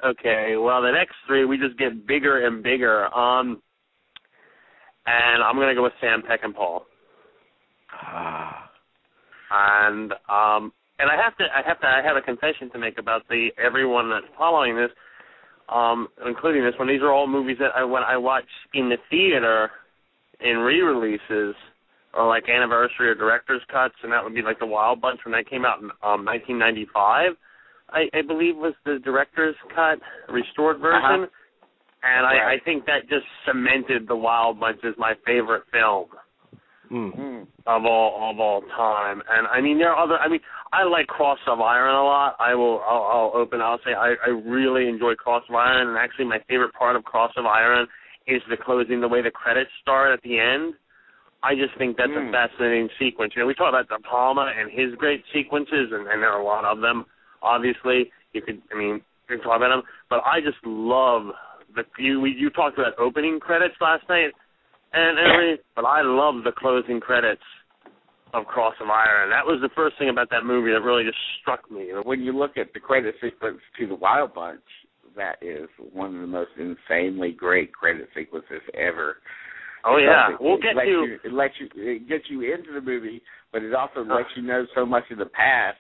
Okay, well, the next three, we just get bigger and bigger. And I'm going to go with Sam Peckinpah. And I have a confession to make about everyone that's following this, including this one. These are all movies that when I watch in the theater in re-releases, or like anniversary or director's cuts, and that would be like The Wild Bunch when that came out in 1995, I believe was the director's cut, restored version. And I think that just cemented The Wild Bunch as my favorite film of all time. And I mean, there are other. I mean, I like Cross of Iron a lot. I'll say I really enjoy Cross of Iron, and actually my favorite part of Cross of Iron is the closing, the way the credits start at the end. I just think that's a fascinating sequence. You know, we talk about De Palma and his great sequences, and there are a lot of them. Obviously, you can talk about them, but I just love you talked about opening credits last night, but I love the closing credits of Cross of Iron. That was the first thing about that movie that really just struck me. When you look at the credit sequence to The Wild Bunch, that is one of the most insanely great credit sequences ever. Oh yeah, it gets you into the movie, but it also lets you know so much of the past.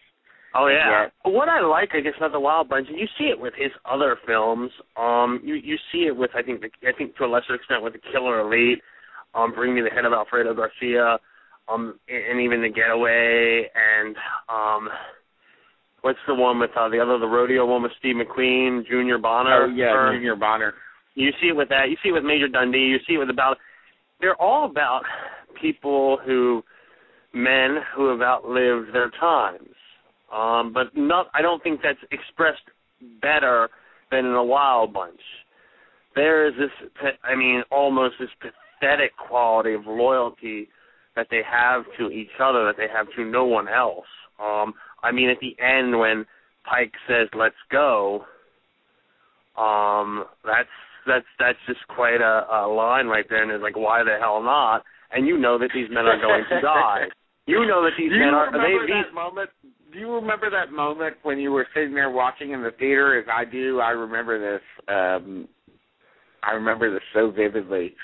Oh yeah. What I like, I guess, about The Wild Bunch, and you see it with his other films. You see it with I think to a lesser extent with The Killer Elite, Bring Me the Head of Alfredo Garcia, and even The Getaway, and what's the one with the rodeo one with Steve McQueen, Junior Bonner? Oh yeah, Junior Bonner. You see it with that. You see it with Major Dundee. You see it with they're all about men who have outlived their times. But I don't think that's expressed better than in The Wild Bunch. There is this, almost this pathetic quality of loyalty that they have to each other, that they have to no one else. At the end when Pike says, "Let's go," that's just quite a line right there, and it's like, why the hell not? And you know that these men are going to die. You know that these men are. Do you remember that moment when you were sitting there watching in the theater? As I do, I remember this. I remember this so vividly.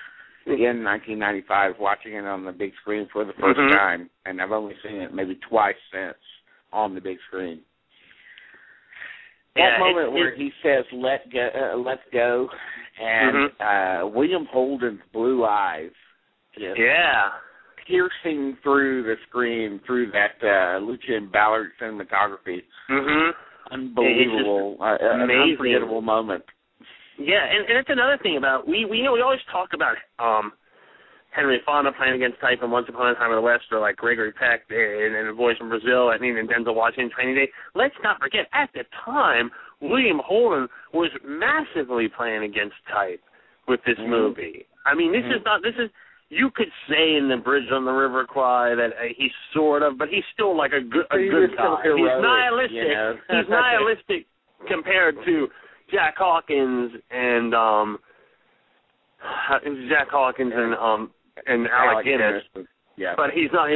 In 1995, watching it on the big screen for the first time, and I've only seen it maybe twice since on the big screen. That moment where he says, let's go, and William Holden's blue eyes just piercing through the screen, through that Lucien Ballard cinematography. Unbelievable, an unforgettable moment. Yeah, and that's another thing about, we always talk about Henry Fonda playing against type in Once Upon a Time in the West, or like Gregory Peck and The Boys from Brazil, and Denzel Washington, Training Day. Let's not forget, at the time, William Holden was massively playing against type with this movie. You could say in The Bridge on the River Kwai that he's sort of, but he's still like a good guy. He's nihilistic. You know? He's nihilistic compared to Jack Hawkins and Alec Guinness. Yeah. But he's not.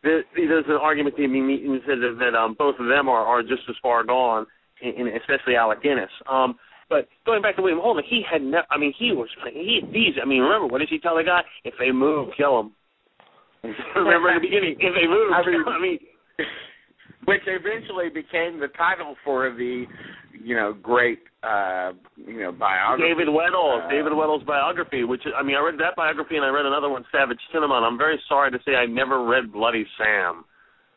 There's an argument to be made that both of them are just as far gone, especially Alec Guinness. But going back to William Holden, he had never. Remember, what did he tell the guy? If they move, kill them. Remember in the beginning, if they move, kill them. Which eventually became the title for the, great, biography. David Weddell's biography, which I read that biography and I read another one, Savage Cinema, and I'm very sorry to say I never read Bloody Sam.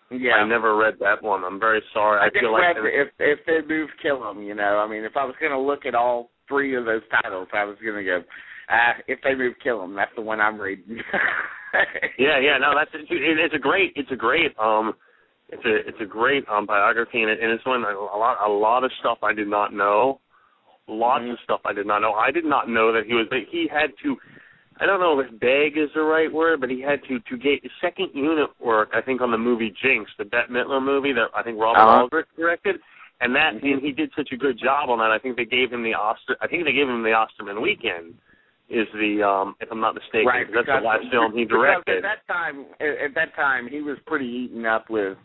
Yeah. I never read that one. I'm very sorry. I feel like if they move, kill them. If I was going to look at all three of those titles, I was going to go, if they move, kill them. That's the one I'm reading. No, it's a great biography, and it's one a lot of stuff I did not know. Lots of stuff I did not know. I did not know that he had to. I don't know if beg is the right word, but he had to get second unit work, I think, on the movie Jinx, the Bette Midler movie that I think Robert Aldrich directed, and he did such a good job on that. I think they gave him the Osterman Weekend. Is the if I'm not mistaken, right, that's the last film he directed. At that time, he was pretty eaten up with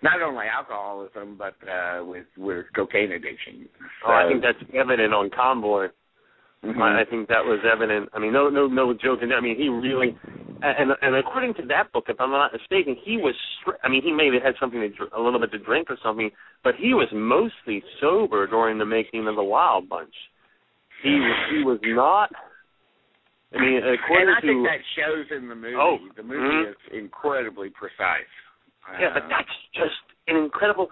Not only alcoholism, but with cocaine addiction. So, I think that's evident on Convoy. Mm-hmm. I think that was evident. I mean, no joke in that. I mean, he really, and according to that book, if I'm not mistaken, he was. I mean, he may have had something a little bit to drink or something, but he was mostly sober during the making of the Wild Bunch. He was not. I mean, according and I to, think that shows in the movie. The movie is incredibly precise. Yeah, but that's just an incredible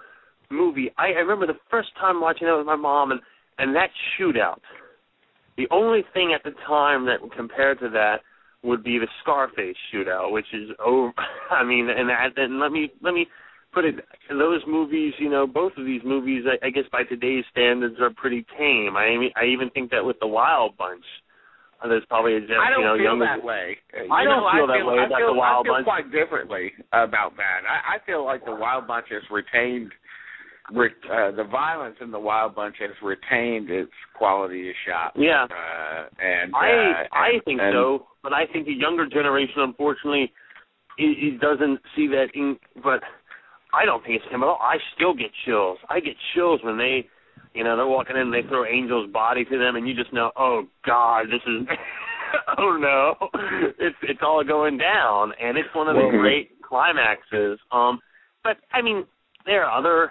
movie. I remember the first time watching it with my mom, and that shootout. The only thing at the time that compared to that would be the Scarface shootout, which is over. I mean, and let me put it. Those movies, you know, both of these movies, I guess by today's standards, are pretty tame. I even think that with the Wild Bunch, there's probably a I don't feel younger, that way. I don't feel that way about the Wild Bunch. I feel quite differently about that. I feel like the Wild Bunch has retained. The violence in the Wild Bunch has retained its quality of shot. Yeah, I think so, but I think the younger generation, unfortunately, it doesn't see that. But I don't think it's him at all. I still get chills. I get chills when they, they're walking in and they throw Angel's body to them, and you just know, oh God, this is, oh no, it's all going down, and it's one of the great climaxes. But I mean, there are other.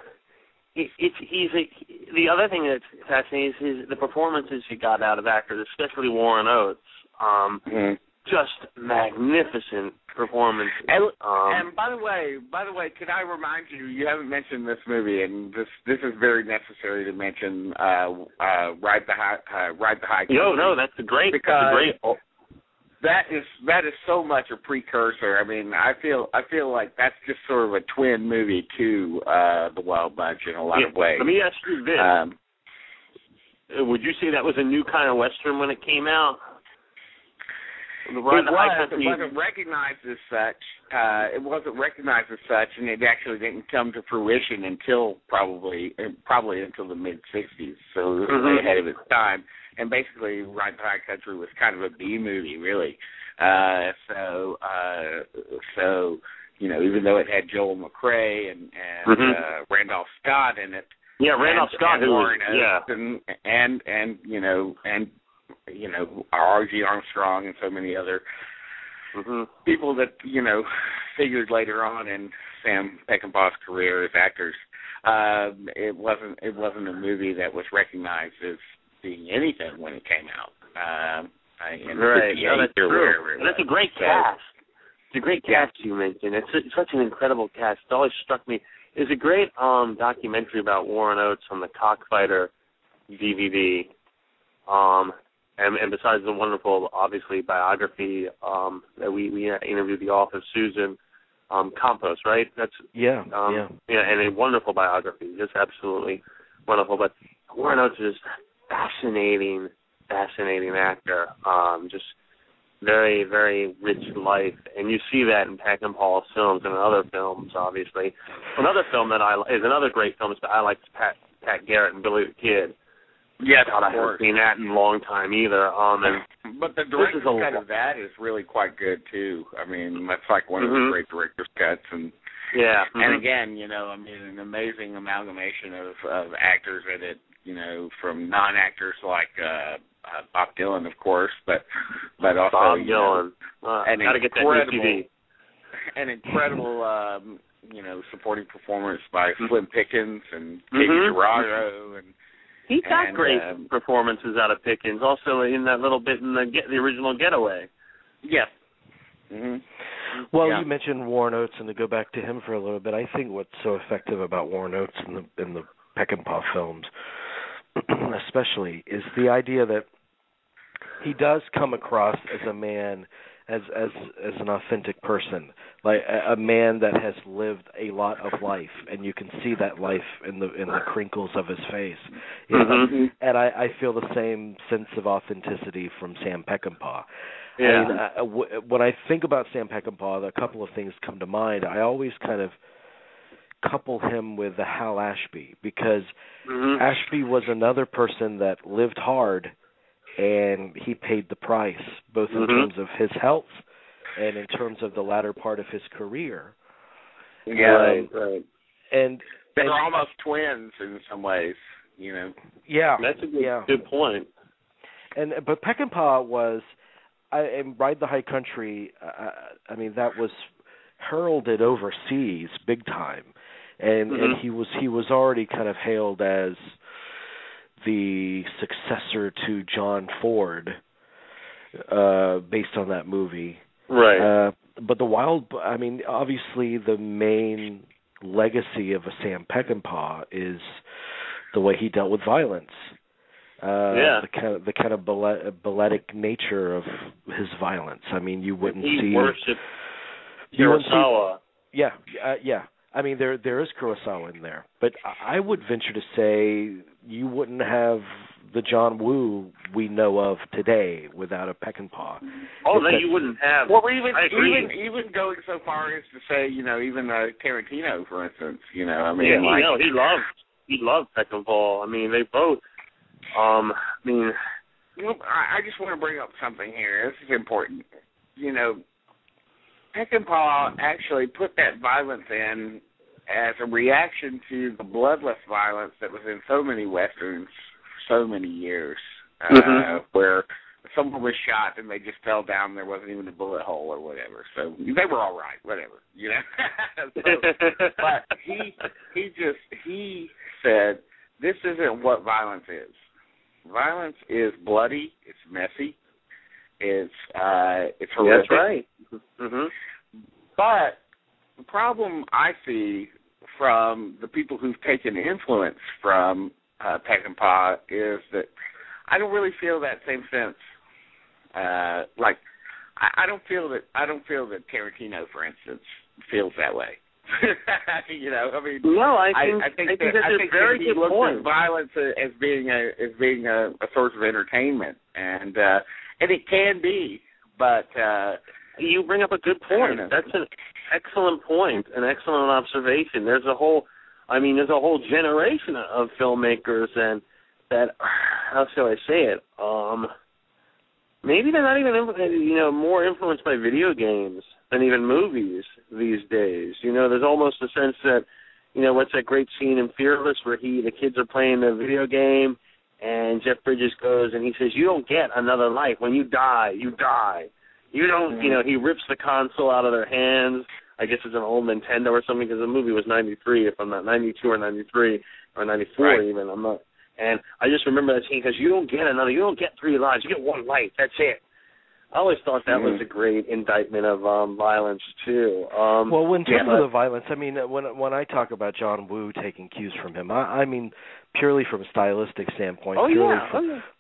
The other thing that's fascinating is the performances he got out of actors, especially Warren Oates. Just magnificent performances. And by the way, could I remind you? You haven't mentioned this movie, and this is very necessary to mention. Ride the High. No, that's a great. That is so much a precursor. I mean, I feel like that's just sort of a twin movie to the Wild Bunch in a lot of ways. Let me ask you this: would you say that was a new kind of Western when it came out? It wasn't recognized as such. And it actually didn't come to fruition until probably until the mid '60s. So it was way ahead of its time. And basically, Ride the High Country was kind of a B movie, really. So even though it had Joel McRae and Randolph Scott in it. Yeah, Randolph Scott, who Warren was, and R.G. Armstrong and so many other people that figured later on in Sam Peckinpah's career as actors. It wasn't a movie that was recognized as being anything when it came out. Right, that's true. That's a great cast. It's a great cast you mentioned. It's such an incredible cast. It always struck me. There's a great documentary about Warren Oates on the Cockfighter DVD. And besides the wonderful, obviously, biography that we interviewed the author, Susan Campos, right? That's and a wonderful biography, just absolutely wonderful. But Warren Oates is fascinating actor. Just very, very rich life, and you see that in Peckinpah's films and in other films. Obviously, another film that is another great film that I like is Pat Garrett and Billy the Kid. Yes, I haven't seen that in a long time either. But the director's cut of that is really quite good too. I mean, that's like one of the great director's cuts, and and again, an amazing amalgamation of actors in it. From non-actors like Bob Dylan, of course, but also Bob Dylan. Gotta get that new TV. An incredible, supporting performance by Slim Pickens and Katie Gerardo and. He got great performances out of Pickens, also in that little bit in the original Getaway. Yes. Well, you mentioned Warren Oates, and to go back to him for a little bit, I think what's so effective about Warren Oates in the Peckinpah films, especially, is the idea that he does come across as a man, as an authentic person, like a man that has lived a lot of life, and you can see that life in the crinkles of his face. And I feel the same sense of authenticity from Sam Peckinpah. Yeah. I mean, when I think about Sam Peckinpah, a couple of things come to mind. I always kind of couple him with Hal Ashby, because Ashby was another person that lived hard, and he paid the price, both in terms of his health and in terms of the latter part of his career. Right. they're almost twins in some ways, you know. Yeah, that's a good point. But Peckinpah was, and Ride the High Country. I mean, that was heralded overseas big time, and he was already kind of hailed as the successor to John Ford, based on that movie. Right. But obviously the main legacy of a Sam Peckinpah is the way he dealt with violence. The kind of balletic nature of his violence. I mean, you wouldn't see. He worshipped Kurosawa. Yeah. I mean, there is Kurosawa in there, but I would venture to say you wouldn't have the John Woo we know of today without a Peckinpah. Oh, no, you wouldn't have. Well, even going so far as to say, you know, even Tarantino, for instance, you know, I mean, he loved Peckinpah. I mean, they both. I just want to bring up something here. This is important. You know, Peckinpah actually put that violence in as a reaction to the bloodless violence that was in so many westerns for so many years, where someone was shot and they just fell down. There wasn't even a bullet hole or whatever. So they were all right, whatever, you know. But he said, this isn't what violence is. Violence is bloody. It's messy. It's horrific. That's right. But the problem I see from the people who've taken influence from Peckinpah is that I don't really feel that same sense. Like I don't feel that Tarantino, for instance, feels that way. You know, I mean, no, I think that's a very good point. At violence as being a source of entertainment, and it can be, but you bring up a good point. That's an excellent point, an excellent observation. There's a whole generation of filmmakers and that, how shall I say it? Maybe they're not even more influenced by video games than even movies these days. You know, there's almost a sense that, you know, what's that great scene in Fearless where the kids are playing the video game and Jeff Bridges goes and he says, you don't get another life. When you die, you die. You don't, you know, he rips the console out of their hands. I guess it's an old Nintendo or something because the movie was 93, if I'm not 92 or 93 or 94 even. I'm not. And I just remember that scene because you don't get 3 lives. You get 1 life. That's it. I always thought that was a great indictment of violence too. Well, in terms of the violence, I mean, when I talk about John Woo taking cues from him, I mean purely from a stylistic standpoint,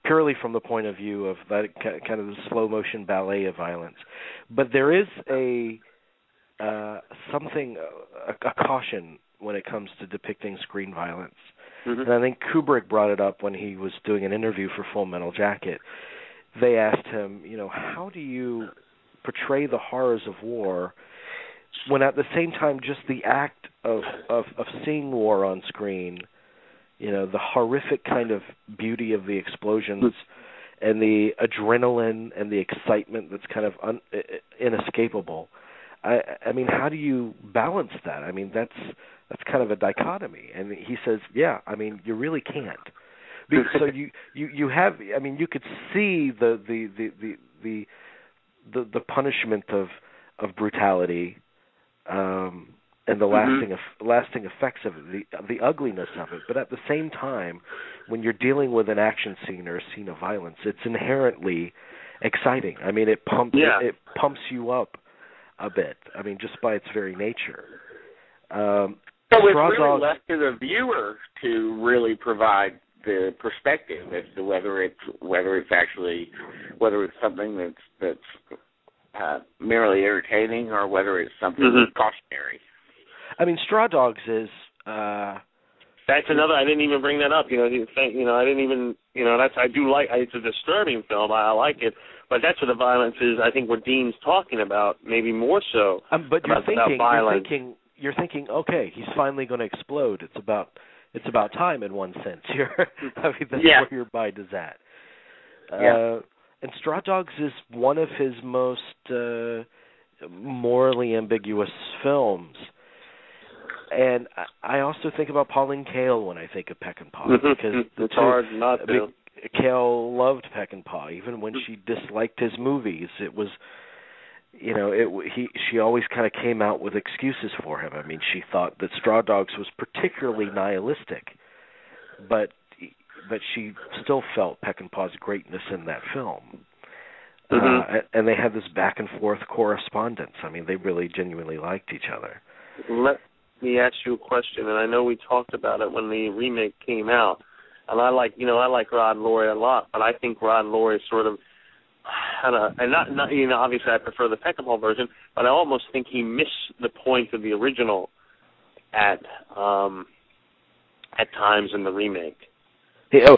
purely from the point of view of that kind of the slow motion ballet of violence. But there is a caution when it comes to depicting screen violence. And I think Kubrick brought it up when he was doing an interview for Full Metal Jacket. They asked him, you know, how do you portray the horrors of war when at the same time just the act of seeing war on screen, you know, the horrific kind of beauty of the explosions and the adrenaline and the excitement that's kind of inescapable. I mean, how do you balance that? I mean, that's kind of a dichotomy. And he says, yeah, I mean, you really can't. So you have, I mean, you could see the punishment of brutality and the lasting effects of it, the ugliness of it. But at the same time, when you're dealing with an action scene or a scene of violence, it's inherently exciting. I mean, it pumps you up a bit. I mean, just by its very nature. So it's really left to the viewer to really provide the perspective as to whether it's something that's merely entertaining or whether it's something cautionary. I mean, Straw Dogs is. That's another. I didn't even bring that up. You know, I didn't even. You know, I do like. It's a disturbing film. I like it, but that's what the violence is. I think what Dean's talking about, maybe more so. But you're thinking, okay, he's finally going to explode. It's about time in one sense. I mean, that's where your mind is at. And Straw Dogs is one of his most morally ambiguous films. And I also think about Pauline Kael when I think of Peckinpah, because it's hard not to. Kael loved Peckinpah, even when she disliked his movies. It was, she always kind of came out with excuses for him. I mean, she thought that Straw Dogs was particularly nihilistic, but she still felt Peckinpah's greatness in that film. And they had this back and forth correspondence. I mean, they really genuinely liked each other. Let me ask you a question, and I know we talked about it when the remake came out. And I like Rod Laurie a lot, but I think Rod Laurie sort of and not obviously I prefer the Peckinpah version, but I almost think he missed the point of the original at times in the remake. I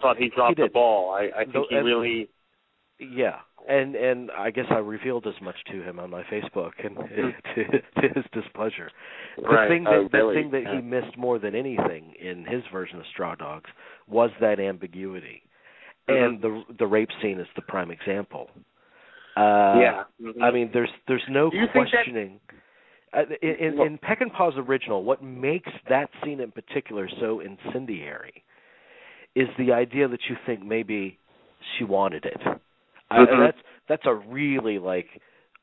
thought he dropped the ball. I think he really. Yeah, and I guess I revealed as much to him on my Facebook, and to his displeasure. The thing that he missed more than anything in his version of Straw Dogs was that ambiguity, and the rape scene is the prime example. I mean, there's no questioning. In Peckinpah's original, what makes that scene in particular so incendiary is the idea that you think maybe she wanted it. That's a really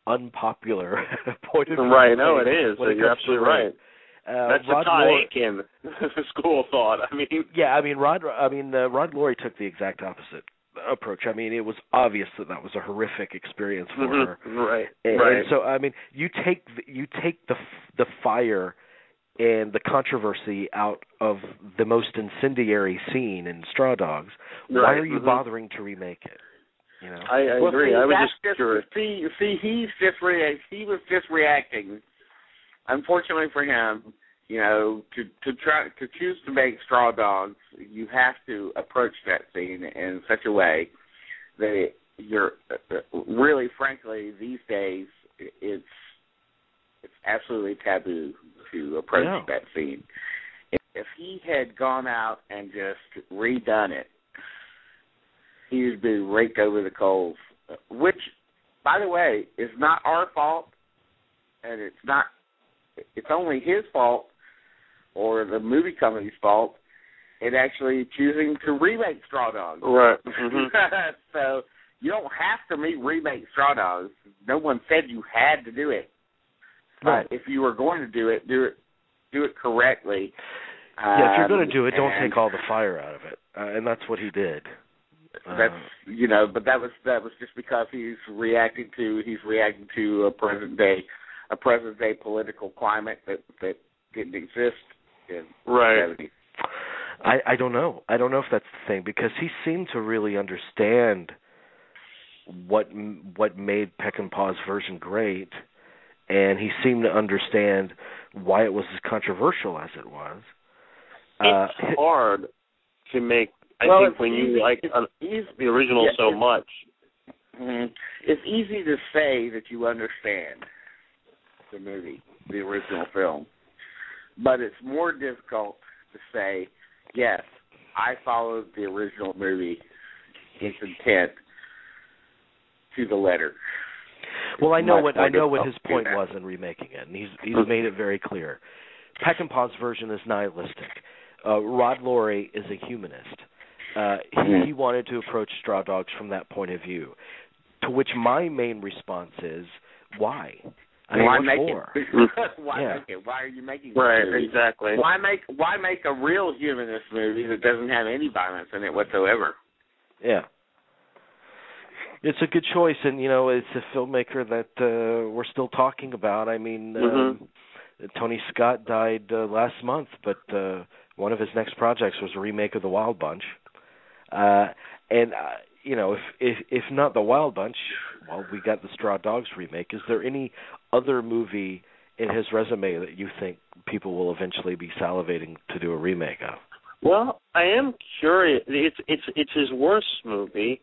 unpopular point of view. Right, no, it is. You're absolutely right. That's Rod the Todd Aiken school of thought. I mean, Rod Laurie took the exact opposite approach. I mean, it was obvious that was a horrific experience for her. Right. And so, I mean, you take the fire and the controversy out of the most incendiary scene in Straw Dogs. Right. Why are you bothering to remake it? I agree. I was just curious. He was just reacting. Unfortunately for him, to choose to make Straw Dogs, you have to approach that scene in such a way that you're really, frankly, these days it's absolutely taboo to approach that scene. If he had gone out and just redone it, he would be raked over the coals, which, by the way, is not our fault, and it's only his fault or the movie company's fault in actually choosing to remake Straw Dogs. Right. So you don't have to remake Straw Dogs. No one said you had to do it. But if you were going to do it correctly. Yeah, if you're going to do it, don't take all the fire out of it. And that's what he did. That's but that was just because he's reacting to a present day political climate that didn't exist in the 70s. I don't know. I don't know if that's the thing, because he seemed to really understand what made Peckinpah's version great, and he seemed to understand why it was as controversial as it was. It's hard to make. I think when you like the original so much. It's easy to say that you understand the movie, the original film, but it's more difficult to say, yes, I followed the original movie, its intent, to the letter. Well, I know what his point was in remaking it, and he's made it very clear. Peckinpah's version is nihilistic. Rod Laurie is a humanist. He wanted to approach Straw Dogs from that point of view, to which my main response is, why? Why make it? Why are you making it? Right, exactly. Why make a real humanist movie that doesn't have any violence in it whatsoever? Yeah. It's a good choice, and, it's a filmmaker that we're still talking about. I mean, Tony Scott died last month, but one of his next projects was a remake of The Wild Bunch. If not The Wild Bunch, well, we got the Straw Dogs remake. Is there any other movie in his resume that you think people will eventually be salivating to do a remake of? Well, I am curious. It's his worst movie,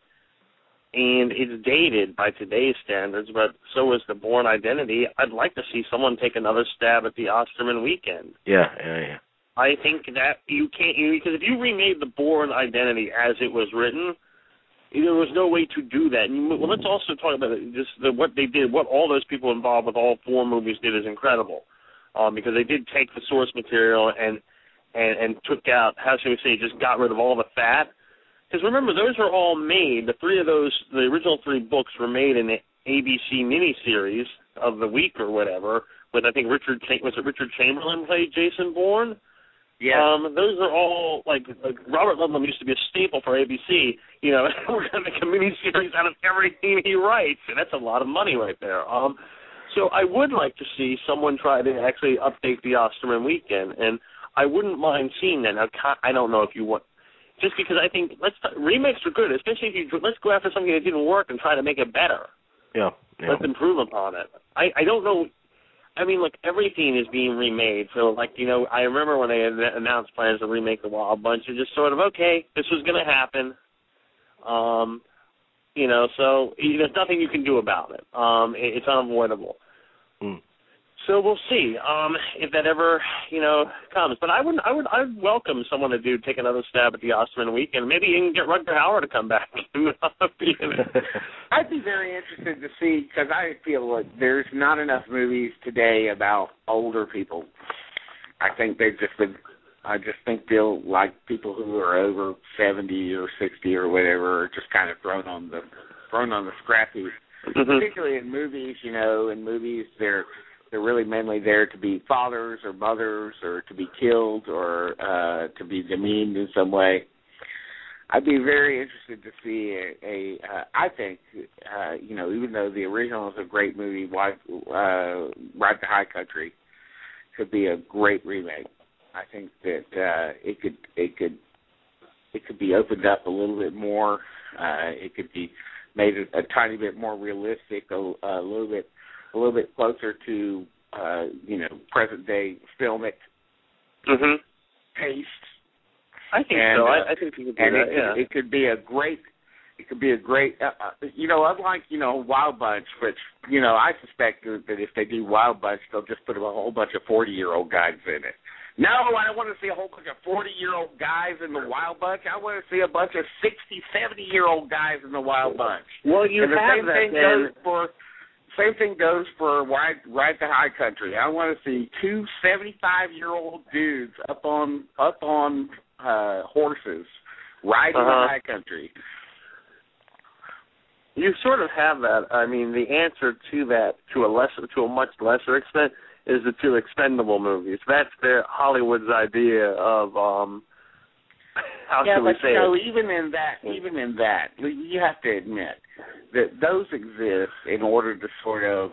and it's dated by today's standards, but so is The Bourne Identity. I'd like to see someone take another stab at the Osterman Weekend. Yeah. I think that you can't, because if you remade The Bourne Identity as it was written, there was no way to do that. And let's also talk about what they did, what all those people involved with all four movies did is incredible. because they did take the source material and took out, how should we say, just got rid of all the fat. Because remember, those were all made, the original 3 books were made in the ABC miniseries of the week or whatever, with I think Richard Chamberlain played Jason Bourne? Yeah. Those are all, like Robert Ludlum used to be a staple for ABC. You know, we're going to make a miniseries out of everything he writes, and that's a lot of money right there. So I would like to see someone try to actually update the Osterman Weekend, and I wouldn't mind seeing that. Now, I don't know if you want, just because I think remakes are good, especially if let's go after something that didn't work and try to make it better. Yeah. Let's improve upon it. I don't know. I mean, look, everything is being remade. So, like, you know, I remember when they announced plans to remake The Wild Bunch, it just sort of, okay, this was going to happen. You know, so there's nothing you can do about it. It's unavoidable. Mm. So we'll see if that ever, you know, comes. But I'd welcome someone to take another stab at the Osterman Weekend. Maybe even get Rutger Hauer to come back. I'd be very interested to see, because I feel like there's not enough movies today about older people. I just feel like people who are over 70 or 60 or whatever are just kind of thrown on the scrap heap. Mm-hmm. Particularly in movies, you know, in movies they're really mainly there to be fathers or mothers or to be killed or to be demeaned in some way. I'd be very interested to see I think, you know, even though the original is a great movie, Ride to High Country could be a great remake. I think that it could be opened up a little bit more. It could be made a tiny bit more realistic, a little bit closer to, you know, present day filmic taste. I think so. I think you could do that. Yeah. It could be a great. You know, unlike, you know, Wild Bunch, which, you know, I suspect that if they do Wild Bunch, they'll just put a whole bunch of 40-year-old guys in it. No, I don't want to see a whole bunch of 40-year-old guys in the Wild Bunch. I want to see a bunch of 60, 70-year-old guys in the Wild Bunch. Well, you have that. Same thing goes for Ride to High Country. I want to see 2 75-year-old dudes up on horses riding the High Country. You sort of have that. I mean, the answer to that, to a much lesser extent, is the 2 Expendable movies. That's Hollywood's idea of how should we say it? No, even in that, you have to admit that those exist in order to sort of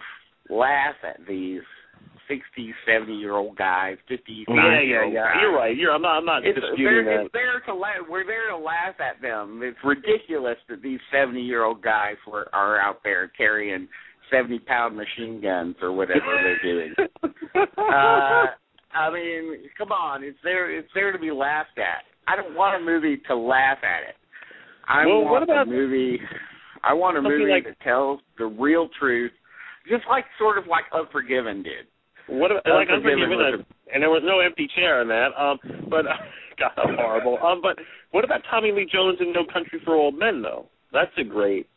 laugh at these 60, 70-year-old guys, 50, 60-year-old guys. You're right. I'm not disputing that. We're there to laugh at them. It's ridiculous that these 70-year-old guys are out there carrying 70-pound machine guns or whatever they're doing. I mean, come on. It's there to be laughed at. I don't want a movie to laugh at it. I want a movie that tells the real truth, just like sort of like Unforgiven did. What about, like Unforgiven, and there was no empty chair in that. But God, how horrible. But what about Tommy Lee Jones in No Country for Old Men, though? That's a great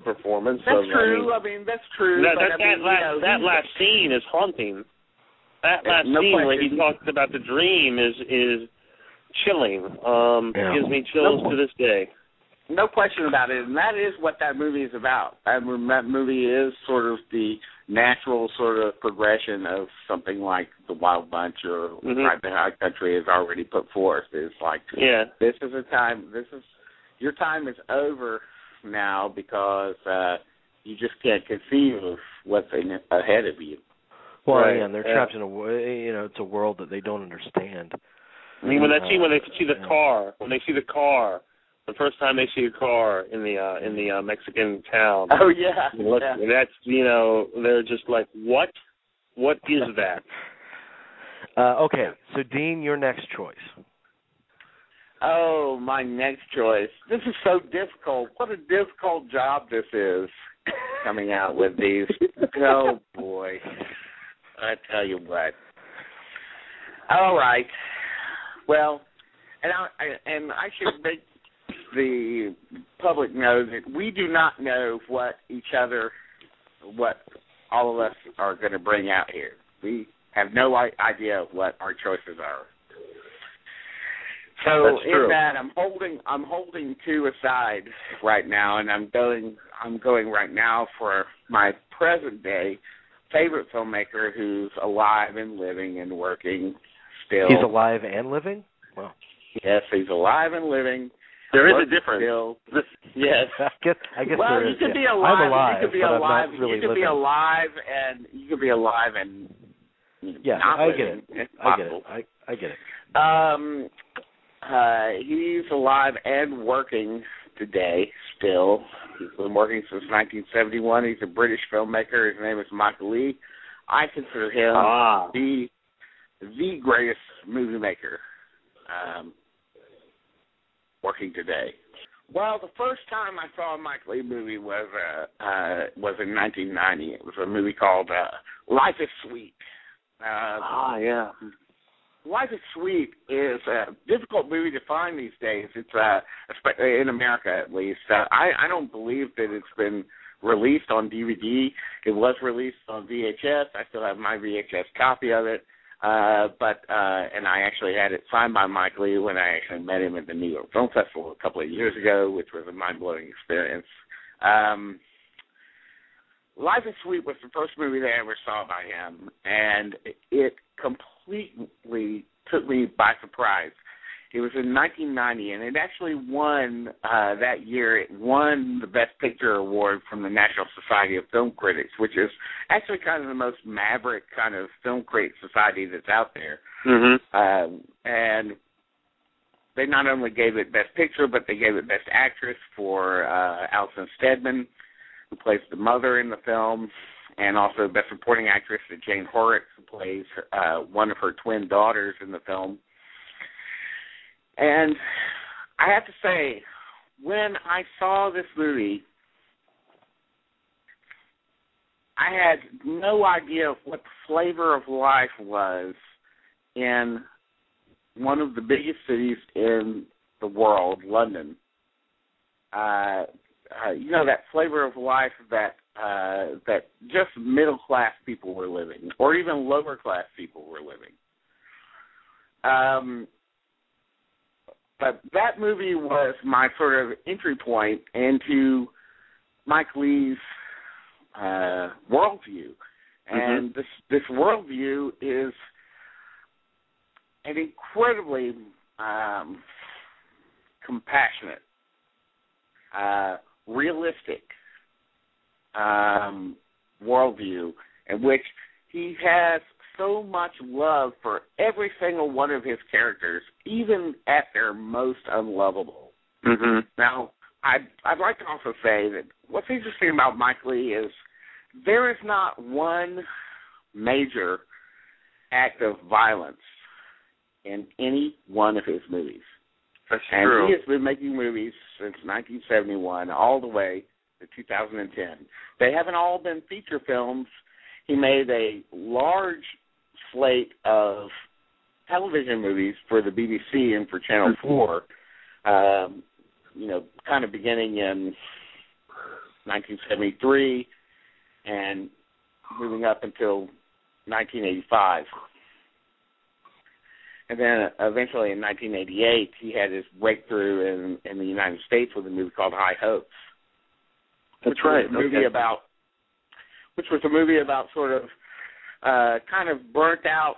performance. That's true. I mean, that's true. That last scene is haunting. That last scene where he talks about the dream is chilling. Gives me chills to this day. No question about it, and that is what that movie is about. That movie is sort of the natural sort of progression of something like The Wild Bunch or Ride to High Country has already put forth. It's like, this is a time. Your time is over now because you just can't conceive of what's ahead of you. Well, and they're trapped in it's a world that they don't understand. I mean, when they see the car, the first time they see a car in the Mexican town. Oh yeah. That's they're just like, what? What is that? Okay, so Dean, your next choice. Oh, my next choice. This is so difficult. What a difficult job this is, coming out with these. Oh boy, I tell you what. All right. Well, and I should make the public know that we do not know what all of us are going to bring out here. have no idea what our choices are. So in that, I'm holding two aside right now, and I'm going right now for my present day favorite filmmaker who's alive and living and working still. He's alive and living? Wow. Yes, he's alive and living. There is a difference. Still. Yes. I guess well, there is. You could be alive. I'm alive, you could be but alive. I'm not really you could living. be alive, and you could be alive and not I living. get it. I get it. He's alive and working today still. He's been working since 1971. He's a British filmmaker. His name is Michael Lee. I consider him the greatest movie maker working today. Well, the first time I saw a Michael Lee movie was in 1990. It was a movie called Life is Sweet. Yeah. Life is Sweet is a difficult movie to find these days. It's in America at least. I don't believe that it's been released on DVD. It was released on VHS. I still have my VHS copy of it. And I actually had it signed by Mike Lee when I actually met him at the New York Film Festival a couple of years ago, which was a mind-blowing experience. Life is Sweet was the first movie that I ever saw by him, and it completely took me by surprise. It was in 1990, and it actually won that year. It won the Best Picture award from the National Society of Film Critics, which is actually kind of the most maverick kind of film critic society that's out there. Mm-hmm. And they not only gave it Best Picture, but they gave it Best Actress for Alison Steadman, who plays the mother in the film, and also Best Supporting Actress to Jane Horrocks, who plays one of her twin daughters in the film. And I have to say, when I saw this movie, I had no idea what the flavor of life was in one of the biggest cities in the world, London. That flavor of life that just middle-class people were living, or even lower-class people were living. But that movie was my sort of entry point into Mike Lee's worldview. And this worldview is an incredibly compassionate, realistic worldview in which he has so much love for every single one of his characters, even at their most unlovable. Mm-hmm. Now, I'd like to also say that what's interesting about Mike Lee is there is not one major act of violence in any one of his movies. That's and true. He has been making movies since 1971 all the way to 2010. They haven't all been feature films. He made a large slate of television movies for the BBC and for Channel 4, kind of beginning in 1973 and moving up until 1985. And then eventually in 1988, he had his breakthrough in the United States with a movie called High Hopes. That's right. Which was a movie about sort of kind of burnt out,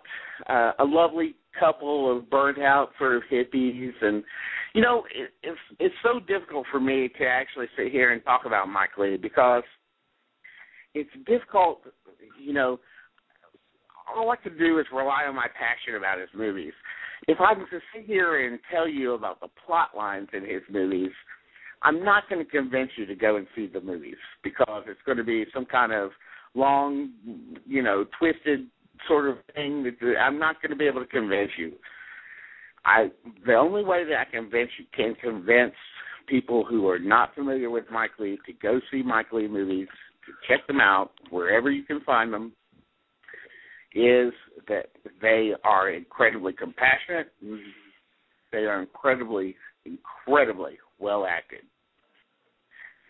a lovely couple of burnt out sort of hippies. And, it's so difficult for me to actually sit here and talk about Mike Lee because it's difficult, all I can do is rely on my passion about his movies. If I was to sit here and tell you about the plot lines in his movies, I'm not going to convince you to go and see the movies because it's going to be some kind of long, twisted sort of thing that I'm not going to be able to convince you. The only way that I can convince people who are not familiar with Mike Lee to go see Mike Lee movies, to check them out wherever you can find them, is that they are incredibly compassionate. They are incredibly, incredibly well acted.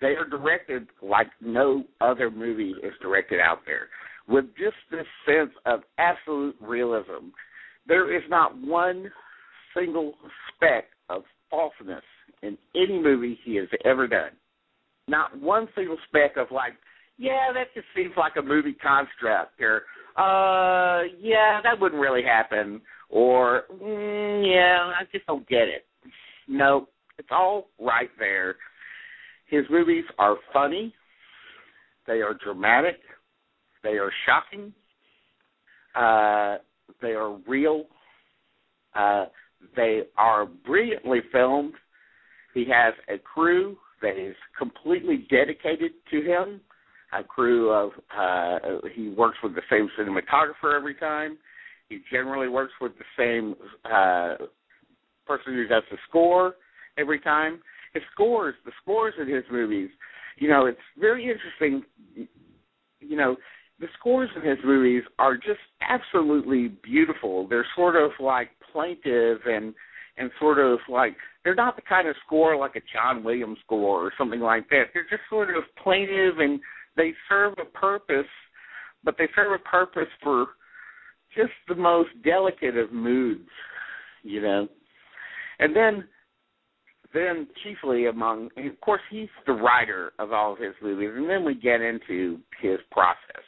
They are directed like no other movie is directed out there. with just this sense of absolute realism. There is not one single speck of falseness in any movie he has ever done. Not one single speck of like, yeah, that just seems like a movie construct, or yeah, that wouldn't really happen, or yeah, I just don't get it. No, it's all right there. His movies are funny, they are dramatic, they are shocking, they are real, they are brilliantly filmed. He has a crew that is completely dedicated to him, a crew of, he works with the same cinematographer every time. He generally works with the same person who does the score every time. The scores in his movies, it's very interesting. The scores in his movies are just absolutely beautiful. They're sort of like plaintive and sort of like, they're not the kind of score like a John Williams score or something like that. They're just sort of plaintive, and they serve a purpose, but they serve a purpose for just the most delicate of moods, And then chiefly and of course, he's the writer of all of his movies, and then we get into his process.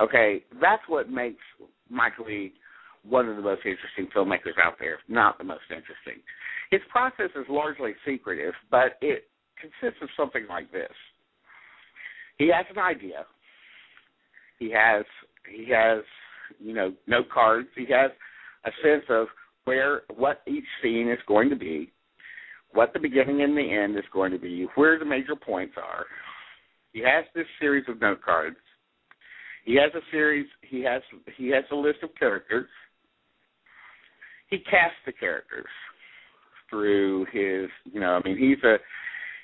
Okay, that's what makes Mike Leigh one of the most interesting filmmakers out there, not the most interesting. His process is largely secretive, but it consists of something like this. He has an idea. He has note cards. He has a sense of what each scene is going to be, what the beginning and the end is going to be, where the major points are. He has this series of note cards. He has a list of characters. He casts the characters through his,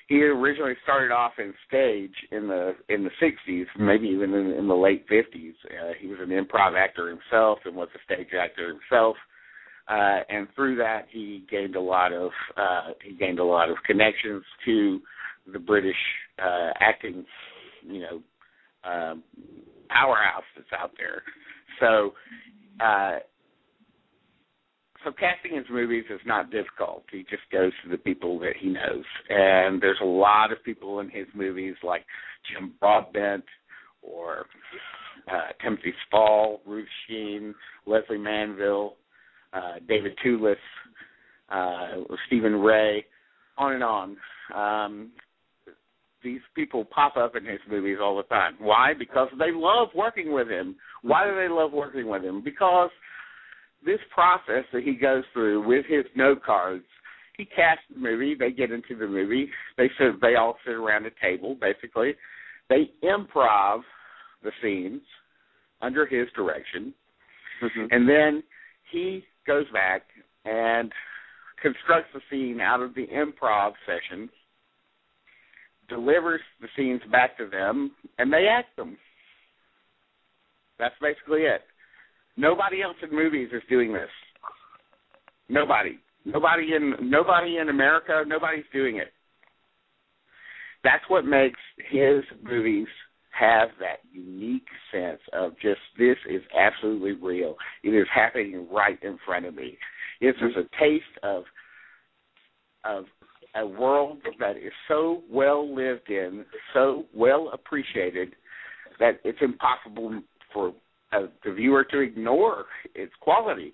he originally started off in stage in the 60s, maybe even in the late 50s. He was an improv actor himself and was a stage actor himself. And through that, he gained a lot of connections to the British acting, powerhouse that's out there. So casting his movies is not difficult. He just goes to the people that he knows. And there's a lot of people in his movies like Jim Broadbent or Timothy Spall, Ruth Sheen, Leslie Manville, David Toulis, Stephen Ray, on and on. These people pop up in his movies all the time. Why? Because they love working with him. Why do they love working with him? Because this process that he goes through with his note cards, he casts the movie, they get into the movie, they all sit around a table, basically. They improv the scenes under his direction, and then he goes back and constructs the scene out of the improv session, delivers the scenes back to them, and they act them. That's basically it. Nobody else in movies is doing this. Nobody in America, nobody's doing it. That's what makes his movies have that unique sense of just, this is absolutely real. It is happening right in front of me. This is a taste of a world that is so well lived in, so well appreciated, that it's impossible for the viewer to ignore its quality.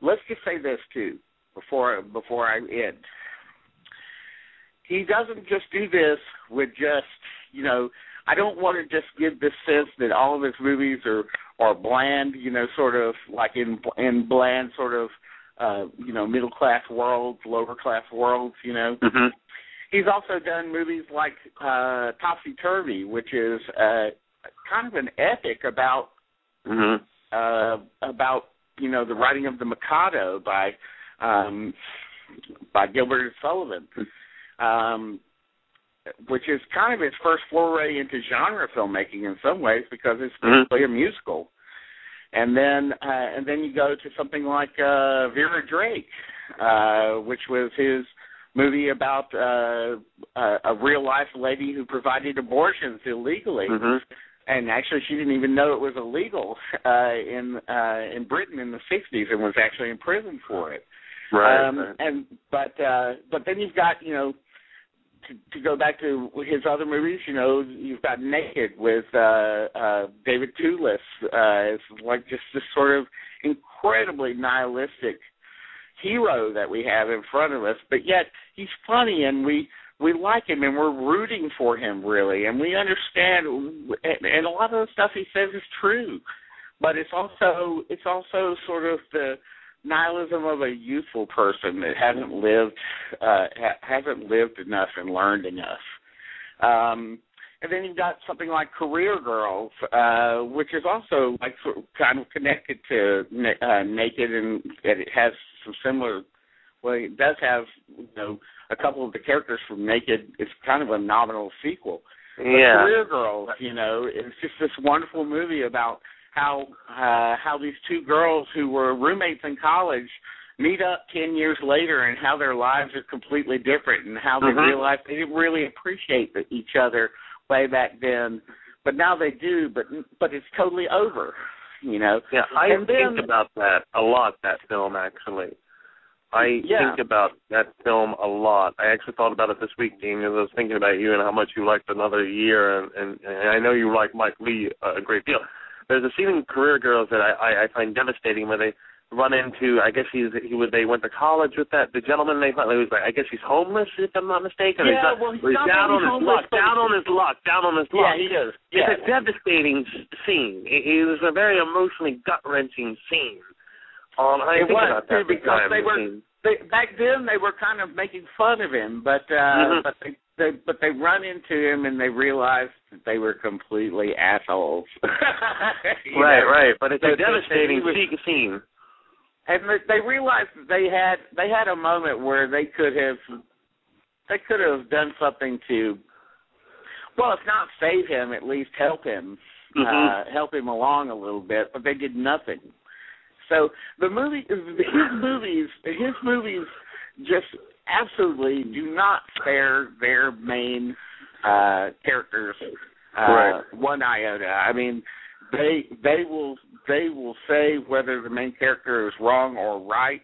Let's just say this too before I end. He doesn't just do this with just, I don't want to just give this sense that all of his movies are bland, sort of like in bland sort of, middle class worlds, lower class worlds, Mm-hmm. He's also done movies like Topsy Turvy, which is kind of an epic about the writing of the Mikado by Gilbert and Sullivan, which is kind of his first foray into genre filmmaking in some ways, because it's basically a musical. And then you go to something like Vera Drake, which was his movie about a real life lady who provided abortions illegally. And actually, she didn't even know it was illegal in Britain in the 60s, and was actually in prison for it. Right. But then you've got, you know, to go back to his other movies, you know, you've got Naked with David Toulis. It's like just this sort of incredibly nihilistic hero that we have in front of us, but yet he's funny, and we like him, and we're rooting for him, really, and we understand, and a lot of the stuff he says is true, but it's also sort of the nihilism of a youthful person that hasn't lived enough and learned enough. And then you've got something like Career Girls, which is also like sort of kind of connected to Naked, and it has some similar. Well, it does have, you know, a couple of the characters from Naked. It's kind of a nominal sequel. But Career Girls, you know, it's just this wonderful movie about how these two girls who were roommates in college meet up 10 years later, and how their lives are completely different, and how they realize they didn't really appreciate each other way back then, but now they do. But it's totally over, you know. Yeah, I think about that a lot. That film, actually. I think about that film a lot. I actually thought about it this week, Dean, as I was thinking about you and how much you liked Another Year, and I know you like Mike Lee a great deal. There's a scene in Career Girls that I find devastating, where they run into, I guess they went to college with the gentleman. They thought, I guess he's homeless, if I'm not mistaken. Yeah, he's down on his luck. Yeah, he is. It's a devastating scene. It was a very emotionally gut-wrenching scene. I think about that because back then they were kind of making fun of him, but they run into him and they realize that they were completely assholes. Right. But it's a devastating scene. And they realized that they had a moment where they could have done something to, well, if not save him, at least help him along a little bit, but they did nothing. So his movies just absolutely do not spare their main characters one iota. I mean, they will say whether the main character is wrong or right.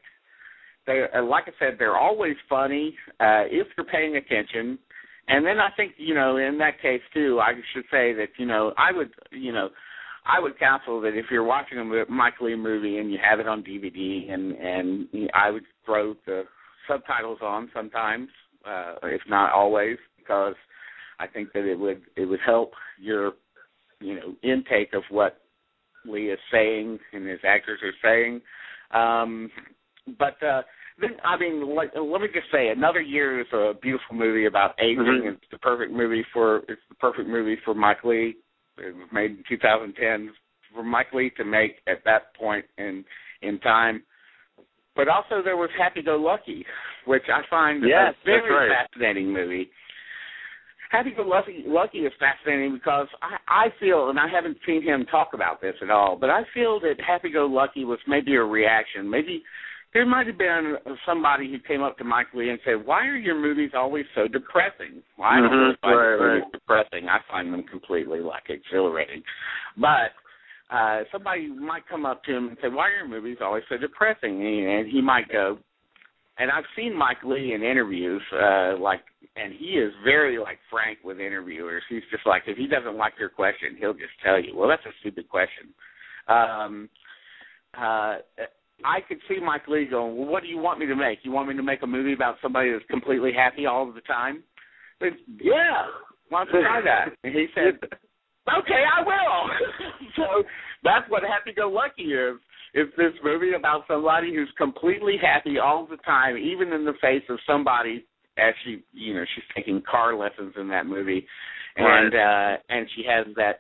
They, like I said, they're always funny if you're paying attention. And then I think, you know, in that case too, I should say that, you know, I would counsel that if you're watching a Mike Lee movie and you have it on DVD, and I would throw the subtitles on sometimes, if not always, because I think that it would help your, you know, intake of what Lee is saying and his actors are saying. Then, I mean, let me just say, Another Year is a beautiful movie about aging. It's the perfect movie for Mike Lee. It was made in 2010 for Mike Lee to make at that point in time. But also there was Happy Go Lucky, which I find a very fascinating movie. Happy Go Lucky is fascinating because I feel, and I haven't seen him talk about this at all, but I feel that Happy Go Lucky was maybe a reaction. Maybe there might have been somebody who came up to Mike Lee and said, "Why are your movies always so depressing?" Well, I don't really find your movies depressing. I find them completely, like, exhilarating. But somebody might come up to him and say, "Why are your movies always so depressing?" And he might go, and I've seen Mike Lee in interviews, and he is very, like, frank with interviewers. He's just like, if he doesn't like your question, he'll just tell you, "Well, that's a stupid question." I could see Mike Lee going, "Well, what do you want me to make? You want me to make a movie about somebody that's completely happy all of the time?" But, yeah, why don't you try that? And he said, "Okay, I will." So that's what Happy Go Lucky is. It's this movie about somebody who's completely happy all the time, even in the face of somebody, as she's taking car lessons in that movie, and she has that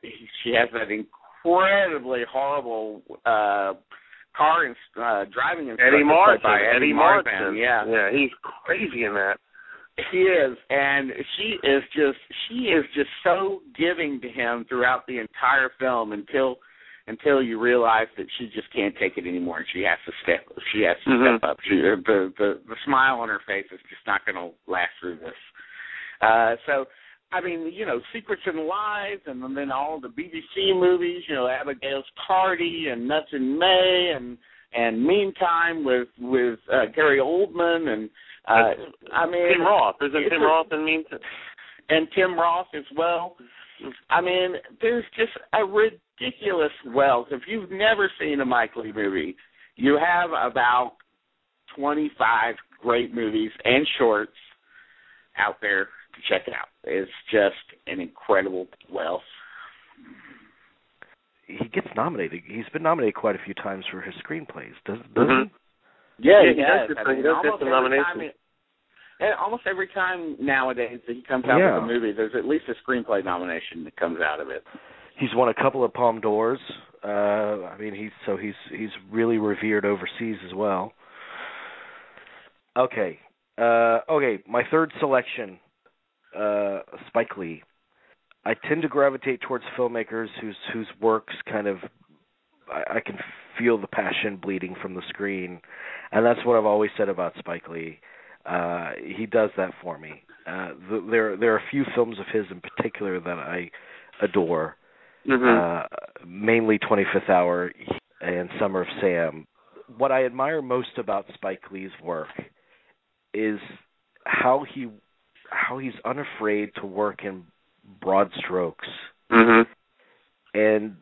incredibly horrible car driving instructor Eddie Martin. Yeah, he's crazy in that. He is, and she is just so giving to him throughout the entire film until you realize that she just can't take it anymore, and she has to step up. The smile on her face is just not going to last through this. So I mean, Secrets and Lies, and then all the BBC movies, Abigail's Party and Nuts in May, and Meantime with Gary Oldman, and Tim Roth. Isn't Tim Roth in Meantime? And Tim Roth as well. I mean, there's just a ridiculous wealth. If you've never seen a Mike Leigh movie, you have about 25 great movies and shorts out there to check it out. It's just an incredible wealth. He gets nominated. He's been nominated quite a few times for his screenplays, doesn't he? Yeah, he does. He does get some nominations. Almost every time nowadays that he comes out with a movie, there's at least a screenplay nomination that comes out of it. He's won a couple of Palme d'Ors. He's really revered overseas as well. Okay. My third selection, Spike Lee. I tend to gravitate towards filmmakers whose works kind of I can feel the passion bleeding from the screen, and that's what I've always said about Spike Lee. He does that for me. There are a few films of his in particular that I adore, mainly 25th Hour and Summer of Sam. What I admire most about Spike Lee's work is how he's unafraid to work in broad strokes. And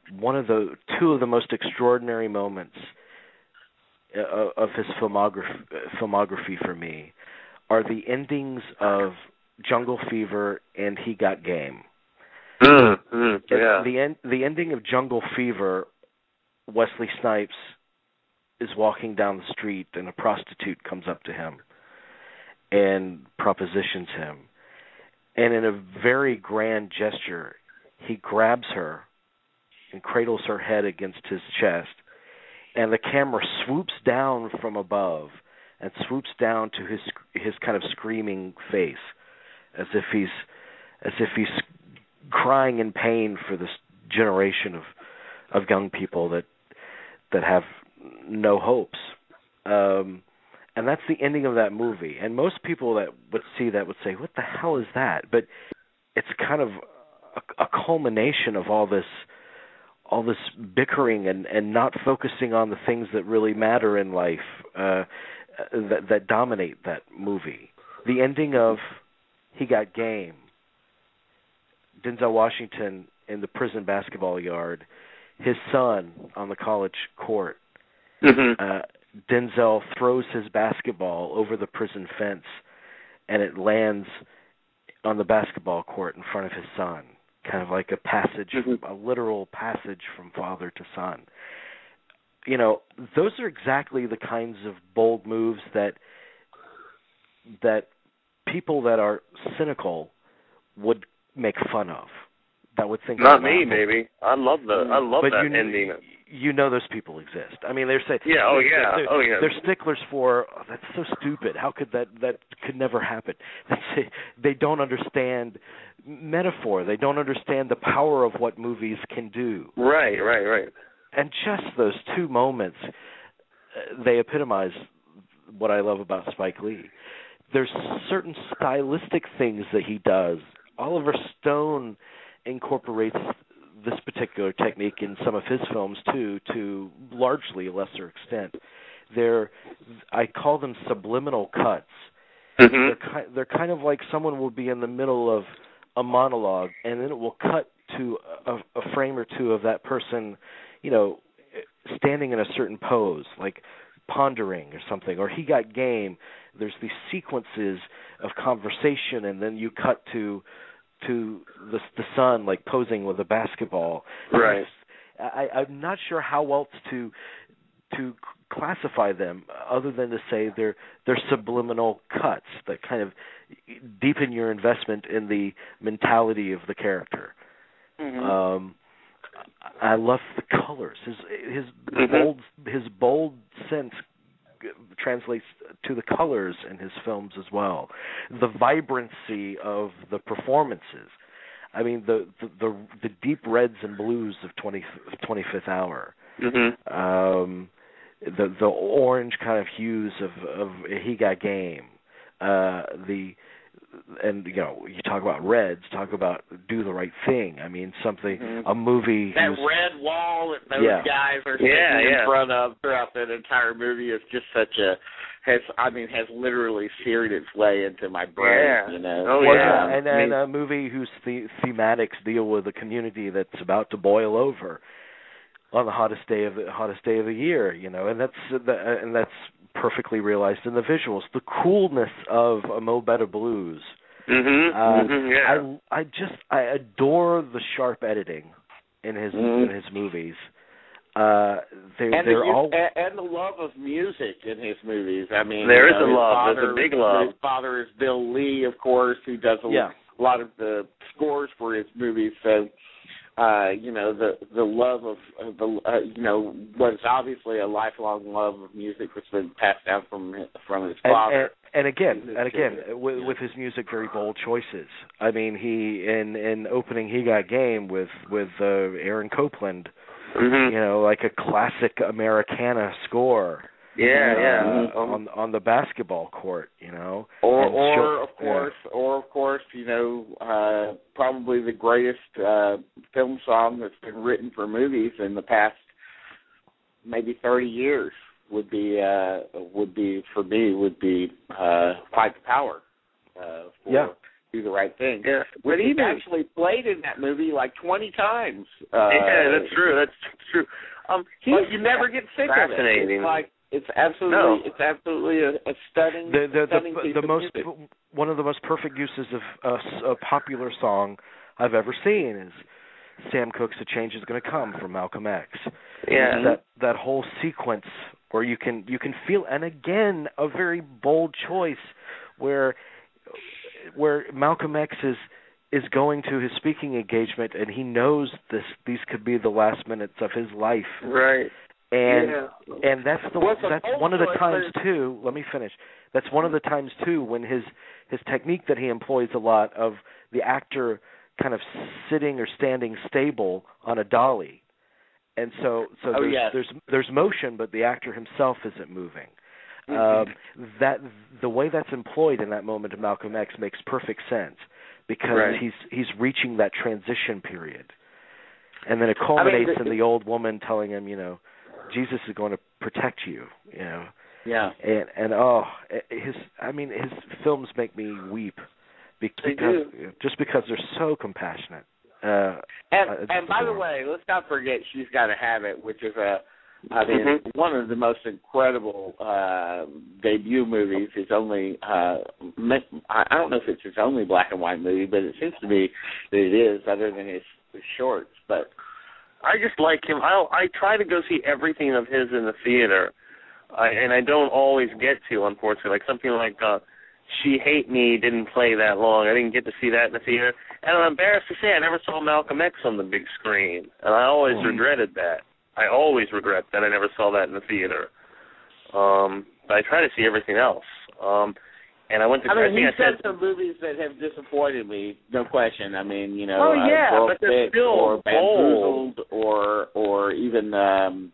two of the most extraordinary moments of his filmography for me are the endings of Jungle Fever and He Got Game. The ending of Jungle Fever, Wesley Snipes is walking down the street and a prostitute comes up to him and propositions him. And in a very grand gesture, he grabs her and cradles her head against his chest, and the camera swoops down from above and swoops down to his kind of screaming face, as if he's crying in pain for this generation of young people that have no hopes. And that's the ending of that movie. And most people that would see that would say, "What the hell is that?" But it's kind of a culmination of all this bickering and not focusing on the things that really matter in life that dominate that movie. The ending of He Got Game, Denzel Washington in the prison basketball yard, his son on the college court. Denzel throws his basketball over the prison fence, and it lands on the basketball court in front of his son, kind of like a passage, a literal passage from father to son. Those are exactly the kinds of bold moves that people that are cynical would make fun of. That would think not me, maybe. I love that ending. Those people exist. I mean, they're saying, they're sticklers for, that's so stupid. How could that could never happen? They don't understand metaphor. They don't understand the power of what movies can do. Right. And just those two moments, they epitomize what I love about Spike Lee. There's certain stylistic things that he does. Oliver Stone incorporates this particular technique in some of his films too, to largely a lesser extent. I call them subliminal cuts. They're kind of like someone will be in the middle of a monologue, and then it will cut to a frame or two of that person, standing in a certain pose, like pondering or something. Or He Got Game. There's these sequences of conversation, and then you cut to the son like posing with a basketball. Right. I'm not sure how else to classify them other than to say they're subliminal cuts that kind of deepen your investment in the mentality of the character. I love the colors. His bold sense translates to the colors in his films as well. The vibrancy of the performances. I mean, the deep reds and blues of 25th Hour. The orange kind of hues of He Got Game. The you know, you talk about Reds, talk about Do the Right Thing. I mean, something, a movie. That red wall that those guys are sitting in front of throughout that entire movie is just such a has literally seared its way into my brain. You know. Oh yeah. And a movie whose thematics deal with a community that's about to boil over on the hottest day of the year. You know, and that's perfectly realized in the visuals. The coolness of a Mo Better Blues. I adore the sharp editing in his movies. They're all and the love of music in his movies. I mean, there is a love. There's a big love. His father is Bill Lee, of course, who does a lot of the scores for his movies. So, you know, the love of what is obviously a lifelong love of music that's been passed down from his father. And again, with his music, very bold choices. I mean, he in opening He Got Game with Aaron Copland. You know, like a classic Americana score. On the basketball court, you know. Or of course, you know, probably the greatest film song that's been written for movies in the past maybe 30 years would be for me Fight the Power. Do the Right Thing. Yeah. But he actually played in that movie like 20 times. That's true. That's true. But you never get sick of it. It's absolutely a stunning. One of the most perfect uses of a popular song I've ever seen is Sam Cooke's "A Change Is Gonna Come" from Malcolm X. Yeah. That whole sequence where you can feel, and again, a very bold choice where Malcolm X is going to his speaking engagement, and he knows these could be the last minutes of his life. Right. And that's one of the times too. Let me finish. That's one of the times too when his technique that he employs a lot of the actor kind of sitting or standing stable on a dolly, and so there's motion, but the actor himself isn't moving. That the way that's employed in that moment of Malcolm X makes perfect sense because he's reaching that transition period, and then it culminates in the old woman telling him, you know, Jesus is going to protect you, you know. Yeah. And his films make me weep because they're so compassionate. And by the way, let's not forget She's Gotta Have It, which is one of the most incredible debut movies. It's only I don't know if it's his only black and white movie, but it seems to be that it is, other than his shorts. But I just like him. I try to go see everything of his in the theater, and I don't always get to, unfortunately. Like something like She Hate Me didn't play that long. I didn't get to see that in the theater. And I'm embarrassed to say I never saw Malcolm X on the big screen, and I always regretted that. I always regret that I never saw that in the theater. But I try to see everything else. And I went to. He's done some movies that have disappointed me, no question. I mean, you know, but they're still or Bamboozled, or even. I'm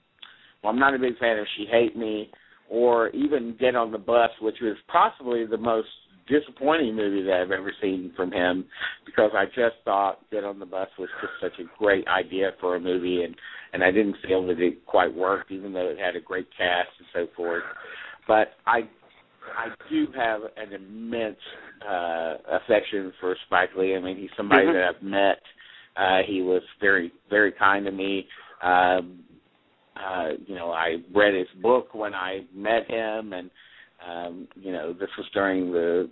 not a big fan of She Hate Me, or even Get on the Bus, which was possibly the most disappointing movie that I've ever seen from him, because I just thought Get on the Bus was just such a great idea for a movie, and I didn't feel that it quite worked, even though it had a great cast and so forth. But I do have an immense affection for Spike Lee. I mean, he's somebody that I've met. He was very, very kind to me. You know, I read his book when I met him, and you know, this was during the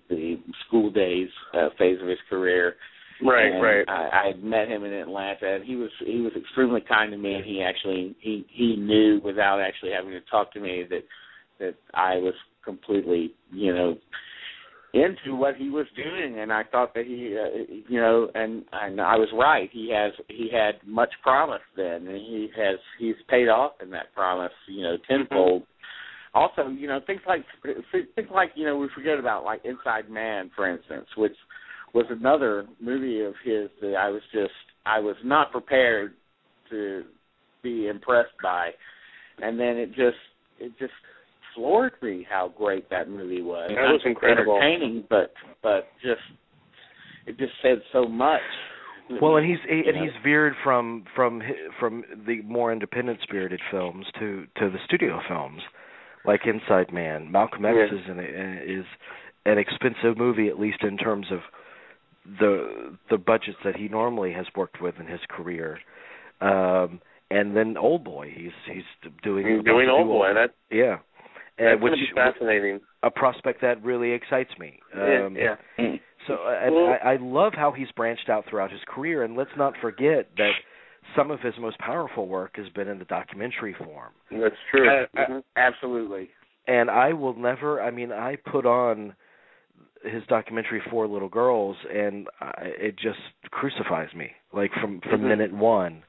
school days phase of his career. Right. I met him in Atlanta, and he was extremely kind to me, and he knew without actually having to talk to me that I was completely, you know, into what he was doing, and I thought that he, you know, and I was right. He had much promise then, and he's paid off in that promise, you know, tenfold. Also, you know, things like you know, we forget about like Inside Man, for instance, which was another movie of his that I was not prepared to be impressed by, and then it just floored me how great that movie was. That was incredible. Entertaining, but just just said so much. Well, and he's veered from the more independent spirited films to the studio films, like Inside Man. Malcolm X is an expensive movie, at least in terms of the budgets that he normally has worked with in his career. And then Old Boy, he's doing Old Boy. That's which going to be fascinating. A prospect that really excites me. So I love how he's branched out throughout his career, and let's not forget that some of his most powerful work has been in the documentary form. That's true. Absolutely. And I will never. I mean, I put on his documentary Four Little Girls, and it just crucifies me, like from minute one.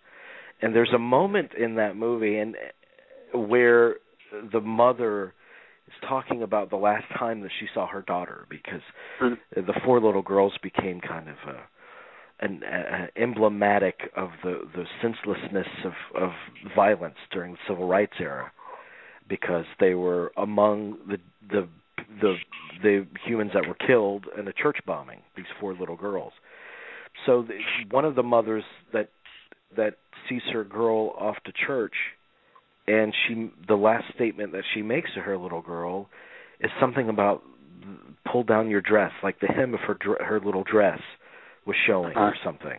And there's a moment in that movie and where the mother is talking about the last time that she saw her daughter, because the Four Little Girls became kind of an emblematic of the senselessness of violence during the Civil Rights era, because they were among the humans that were killed in a church bombing, these four little girls. So one of the mothers that sees her girl off to church, and the last statement that she makes to her little girl is something about pull down your dress, like the hem of her little dress was showing or something.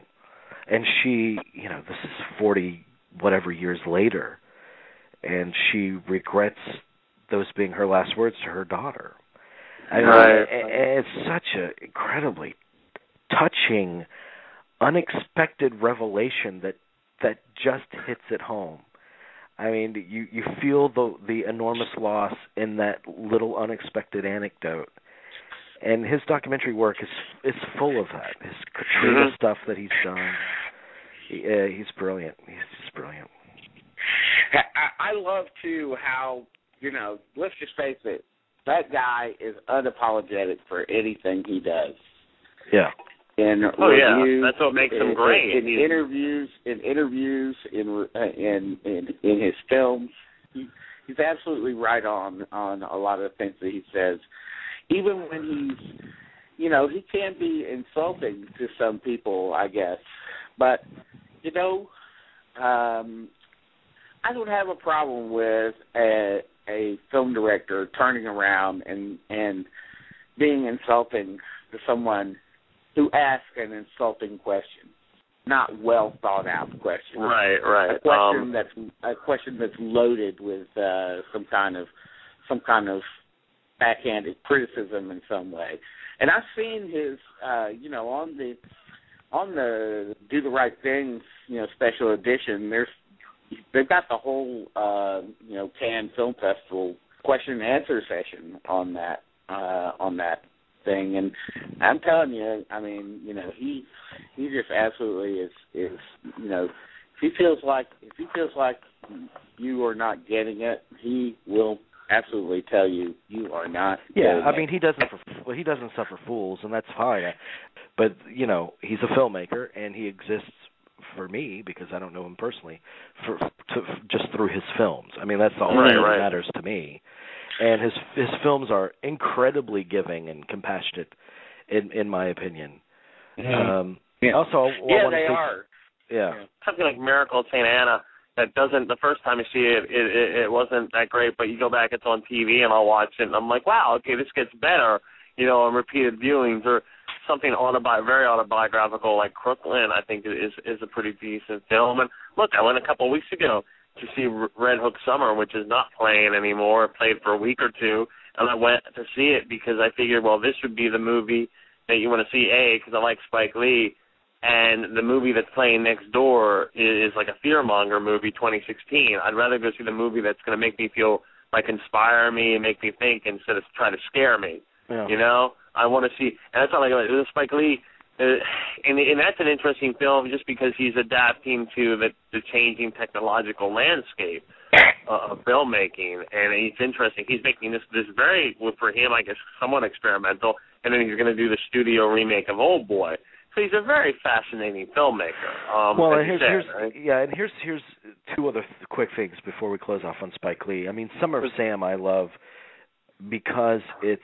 And she, this is 40 whatever years later, and she regrets those being her last words to her daughter. And it's such an incredibly touching, unexpected revelation that just hits it home. I mean, you feel the enormous loss in that little unexpected anecdote. And his documentary work is full of that. His Katrina stuff that he's done. He's brilliant. He's just brilliant. I love, too, how, let's just face it, that guy is unapologetic for anything he does. Yeah. In reviews, that's what makes him great. In interviews, in his films, he's absolutely right on a lot of the things that he says. Even when he can be insulting to some people, I guess. But I don't have a problem with a film director turning around and being insulting to someone who asks an insulting question, not well thought out question. Right. A question that's loaded with some kind of backhanded criticism in some way. And I've seen his on the Do the Right Thing special edition. They've got the whole Cannes Film Festival question and answer session on that thing, and I'm telling you, I mean, he just absolutely is if he feels like you are not getting it, he will absolutely tell you are not. Yeah, I mean, he doesn't suffer fools, and that's fine. But he's a filmmaker, and he exists for me, because I don't know him personally, just through his films. I mean, that's the only thing that matters to me. And his films are incredibly giving and compassionate, in my opinion. Also, they are. Yeah. Something like Miracle at St. Anna that doesn't, the first time you see it wasn't that great, but you go back, it's on TV, and I'll watch it, and I'm like, wow, okay, this gets better, on repeated viewings. Or something very autobiographical like Crooklyn, I think is a pretty decent film. And look, I went a couple of weeks ago to see Red Hook Summer, which is not playing anymore. It played for a week or two, and I went to see it because I figured, well, this would be the movie that you want to see, because I like Spike Lee, and the movie that's playing next door is like a fearmonger movie, 2016. I'd rather go see the movie that's going to make me feel like inspire me and make me think instead of try to scare me. Yeah. I want to see, and that's all I got. Spike Lee, and that's an interesting film just because he's adapting to the changing technological landscape of filmmaking, and it's interesting. He's making this very, for him, I guess, somewhat experimental, and then he's going to do the studio remake of Old Boy. So he's a very fascinating filmmaker. And here's two other quick things before we close off on Spike Lee. I mean, Summer of Sam I love because it's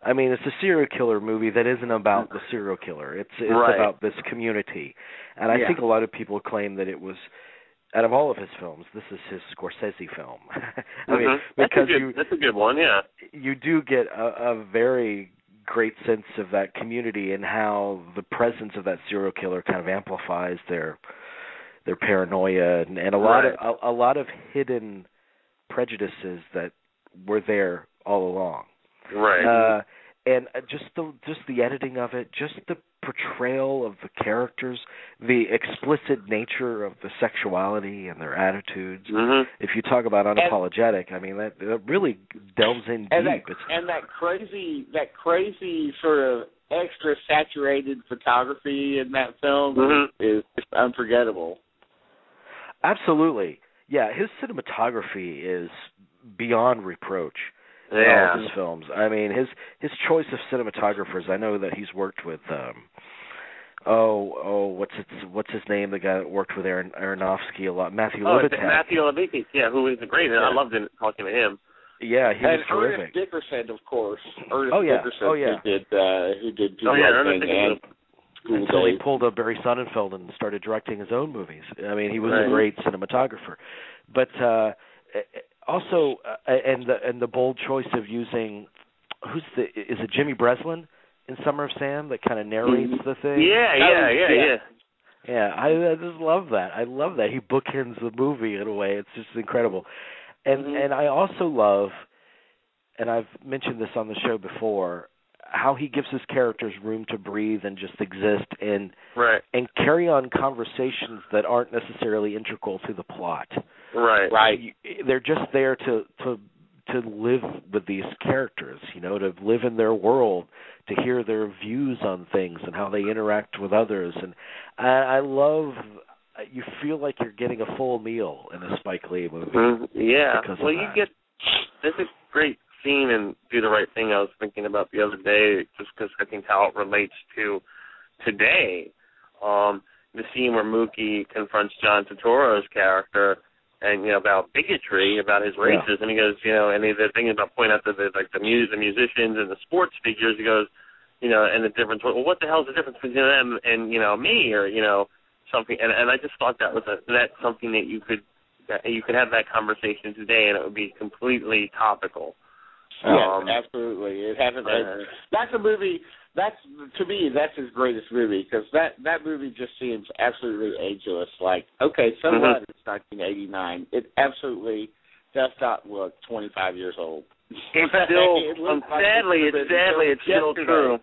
I mean, it's a serial killer movie that isn't about the serial killer. It's about this community. And I think a lot of people claim that it was, out of all of his films, this is his Scorsese film. I mean, because that's a good one, yeah. You do get a very great sense of that community and how the presence of that serial killer kind of amplifies their paranoia and a lot of hidden prejudices that were there all along. Right. And just the editing of it, just the portrayal of the characters, the explicit nature of the sexuality and their attitudes. If you talk about unapologetic, I mean that really delves in deep. That crazy sort of extra saturated photography in that film is unforgettable. Absolutely. Yeah, his cinematography is beyond reproach. In all of his films. I mean, his choice of cinematographers. I know that he's worked with what's his name? The guy that worked with Aronofsky a lot, Matthew Levitak. Matthew Levitak, who is great. I loved talking to him. Yeah, he was terrific. Ernest Dickerson, of course. Dickerson, who did Do Right Thing and until he pulled up Barry Sonnenfeld and started directing his own movies. I mean, he was a great cinematographer, but. Also, and the bold choice of using is it Jimmy Breslin in Summer of Sam that kind of narrates the thing? Yeah. I just love that. I love that he bookends the movie in a way. It's just incredible. And I also love, and I've mentioned this on the show before, how he gives his characters room to breathe and just exist and carry on conversations that aren't necessarily integral to the plot. Right. They're just there to live with these characters, to live in their world, to hear their views on things and how they interact with others. And I love, you feel like you're getting a full meal in a Spike Lee movie. Yeah. Well, there's a great scene in Do the Right Thing I was thinking about the other day, just because I think how it relates to today. The scene where Mookie confronts John Turturro's character and about bigotry, about his races, and he goes, and they're thinking about pointing out the musicians and the sports figures. He goes, and the difference. Well, what the hell is the difference between them and me, or something? And I just thought that's something that you could have that conversation today, and it would be completely topical. Absolutely. It hasn't. That's a movie. To me, that's his greatest movie, because that movie just seems absolutely ageless. Like, okay, so what? It's 1989. It absolutely does not look 25 years old. It's still, sadly, it's still true.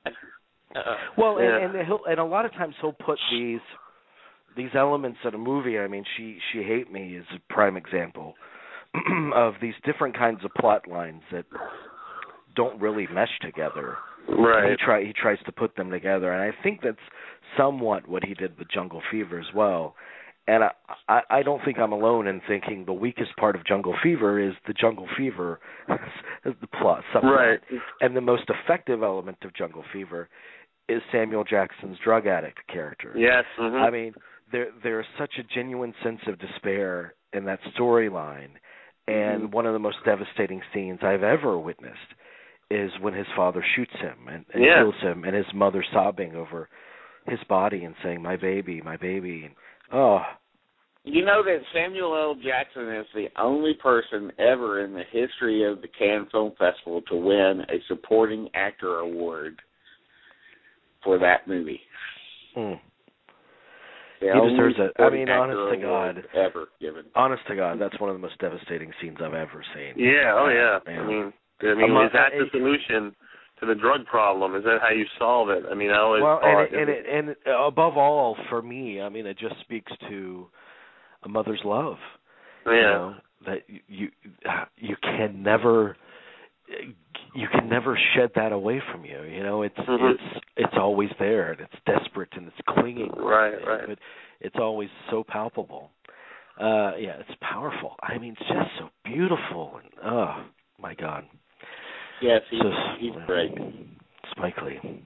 Well, and a lot of times he'll put these elements in a movie. I mean, She Hate Me is a prime example of these different kinds of plot lines that don't really mesh together. Right. He tries to put them together, and I think that's somewhat what he did with Jungle Fever as well. And I don't think I'm alone in thinking the weakest part of Jungle Fever is the Jungle Fever, the plot, subplot. And the most effective element of Jungle Fever is Samuel Jackson's drug addict character. Yes. I mean, there's such a genuine sense of despair in that storyline, and one of the most devastating scenes I've ever witnessed is when his father shoots him and kills him, and his mother sobbing over his body and saying, my baby, and You know that Samuel L. Jackson is the only person ever in the history of the Cannes Film Festival to win a supporting actor award for that movie. He deserves it. I mean, honest to God, ever given. Honest to God, that's one of the most devastating scenes I've ever seen. Yeah, I mean, is that the solution to the drug problem? Is that how you solve it? I mean, I always thought... And above all, for me, I mean, it just speaks to a mother's love. Yeah. That you can never shed that away from you. It's always there, and it's desperate, and it's clinging. Right. But it's always so palpable. It's powerful. I mean, it's just so beautiful, and oh my God. Yes, he's great. Spike Lee.